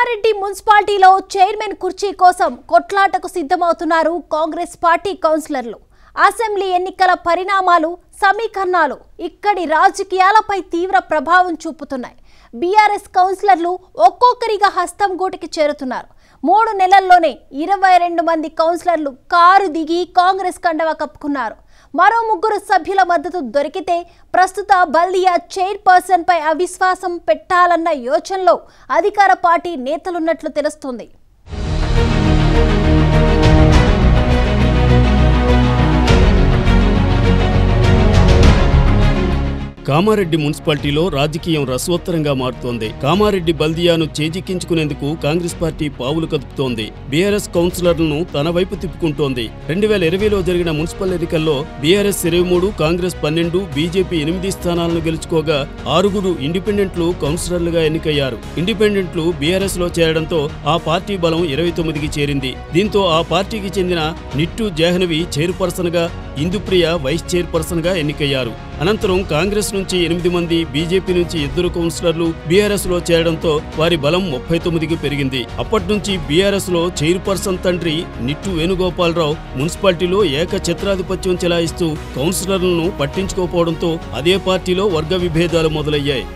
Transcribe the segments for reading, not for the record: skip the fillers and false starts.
కామారెడ్డి మున్సిపాలిటీలో చైర్మన్ కుర్చీ కోసం కొట్లాటకు సిద్ధమవుతున్నారు కాంగ్రెస్ పార్టీ కౌన్సిలర్లు. అసెంబ్లీ ఎన్నికల పరిణామాలు, సమీకరణాలు ఇక్కడి రాజకీయాలపై తీవ్ర ప్రభావం చూపుతున్నాయి. బీఆర్ఎస్ కౌన్సిలర్లు ఒక్కొక్కరిగా హస్తం గూటికి చేరుతున్నారు. 3 నెలల్లోనే 22 మంది కౌన్సిలర్లు కారు దిగి కాంగ్రెస్ కండవా కప్పుకున్నారు. మరో 3 సభ్యుల మద్దతు దొరికితే ప్రస్తుత బల్దియా చైర్పర్సన్ పై అవిశ్వాసం పెట్టాలన్న యోచనలో అధికార పార్టీ నేతలున్నట్లు తెలుస్తోంది. కామారెడ్డి మున్సిపాలిటీలో రాజకీయం రసవత్తరంగా మారుతోంది. కామారెడ్డి బల్దియాను చేజిక్కించుకునేందుకు కాంగ్రెస్ పార్టీ పావులు కదుపుతోంది. బీఆర్ఎస్ కౌన్సిలర్లను తన వైపు తిప్పుకుంటోంది. 2020లో జరిగిన మున్సిపల్ ఎన్నికల్లో బీఆర్ఎస్ 23, కాంగ్రెస్ 12, బీజేపీ 8 స్థానాలను గెలుచుకోగా 6 ఇండిపెండెంట్లు కౌన్సిలర్లుగా ఎన్నికయ్యారు. ఇండిపెండెంట్లు బీఆర్ఎస్ లో చేరడంతో ఆ పార్టీ బలం 29కి చేరింది. దీంతో ఆ పార్టీకి చెందిన నిట్టు జాహ్నవి చైర్పర్సన్ గా, ఇందుప్రియ వైస్ చైర్పర్సన్ గా ఎన్నికయ్యారు. అనంతరం కాంగ్రెస్ నుంచి 8 మంది, బీజేపీ నుంచి 2 కౌన్సిలర్లు బీఆర్ఎస్ లో చేరడంతో వారి బలం 39కి పెరిగింది. అప్పటి నుంచి బీఆర్ఎస్ లో చైర్పర్సన్ తండ్రి నిట్టు వేణుగోపాలరావు మున్సిపాలిటీలో ఏకఛత్రాధిపత్యం చెలాయిస్తూ కౌన్సిలర్లను పట్టించుకోకపోవడంతో అదే పార్టీలో వర్గ విభేదాలు మొదలయ్యాయి.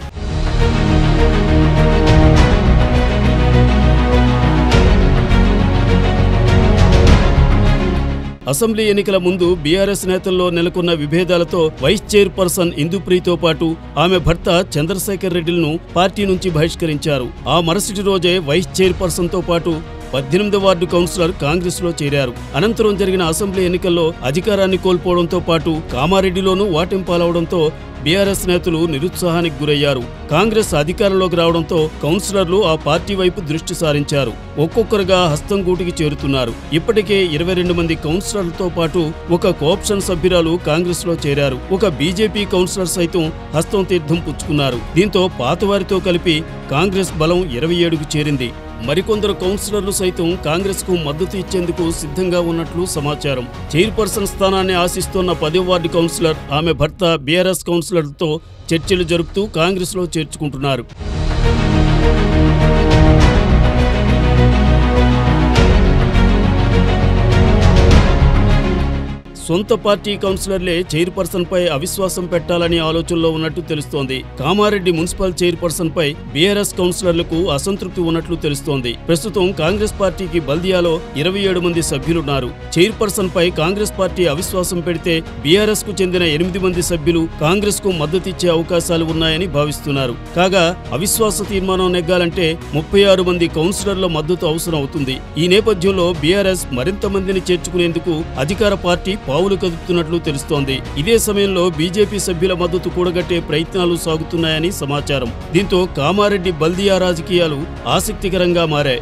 అసెంబ్లీ ఎన్నికల ముందు బీఆర్ఎస్ నేతల్లో నెలకొన్న విభేదాలతో వైస్ చైర్పర్సన్ ఇందుప్రియతో పాటు ఆమె భర్త చంద్రశేఖర్ రెడ్డిలను పార్టీ నుంచి బహిష్కరించారు. ఆ మరుసటి రోజే వైస్ చైర్పర్సన్ తో పాటు 18వ వార్డు కౌన్సిలర్ కాంగ్రెస్ లో చేరారు. అనంతరం జరిగిన అసెంబ్లీ ఎన్నికల్లో అధికారాన్ని కోల్పోవడంతో పాటు కామారెడ్డిలోనూ వాటింపాలవడంతో బీఆర్ఎస్ నేతలు నిరుత్సాహానికి గురయ్యారు. కాంగ్రెస్ అధికారంలోకి రావడంతో కౌన్సిలర్లు ఆ పార్టీ వైపు దృష్టి సారించారు. ఒక్కొక్కరుగా హస్తం గూటికి చేరుతున్నారు. ఇప్పటికే 22 మంది కౌన్సిలర్లతో పాటు ఒక కోఆప్షన్ సభ్యురాలు కాంగ్రెస్ లో చేరారు. ఒక బీజేపీ కౌన్సిలర్ సైతం హస్తం తీర్థం పుచ్చుకున్నారు. దీంతో పాతవారితో కలిపి కాంగ్రెస్ బలం 27కు చేరింది. మరికొందరు కౌన్సిలర్లు సైతం కాంగ్రెస్ కు మద్దతు ఇచ్చేందుకు సిద్ధంగా ఉన్నట్లు సమాచారం. చైర్పర్సన్ స్థానాన్ని ఆశిస్తున్న 10వ వార్డు కౌన్సిలర్, ఆమె భర్త బీఆర్ఎస్ కౌన్సిలర్లతో చర్చలు జరుపుతూ కాంగ్రెస్ లో చేర్చుకుంటున్నారు. సొంత పార్టీ కౌన్సిలర్లే చైర్పర్సన్ పై అవిశ్వాసం పెట్టాలని ఆలోచనలో ఉన్నట్టు తెలుస్తోంది. కామారెడ్డి మున్సిపల్ చైర్పర్సన్ పై బీఆర్ఎస్ కౌన్సిలర్లకు అసంతృప్తి ఉన్నట్లు తెలుస్తోంది. ప్రస్తుతం కాంగ్రెస్ పార్టీకి బల్దియాలో 27 మంది సభ్యులున్నారు. చైర్పర్సన్ పై కాంగ్రెస్ పార్టీ అవిశ్వాసం పెడితే బీఆర్ఎస్ కు చెందిన 8 మంది సభ్యులు కాంగ్రెస్ కు మద్దతిచ్చే అవకాశాలు ఉన్నాయని భావిస్తున్నారు. కాగా అవిశ్వాస తీర్మానం నెగ్గాలంటే 36 మంది కౌన్సిలర్ల మద్దతు అవసరం అవుతుంది. ఈ నేపథ్యంలో బీఆర్ఎస్ మరింత మందిని చేర్చుకునేందుకు అధికార పార్టీ పావులు కదుపుతున్నట్లు తెలుస్తోంది. ఇదే సమయంలో బీజేపీ సభ్యుల మద్దతు కూడగట్టే ప్రయత్నాలు సాగుతున్నాయని సమాచారం. దీంతో కామారెడ్డి బల్దియా రాజకీయాలు ఆసక్తికరంగా మారాయి.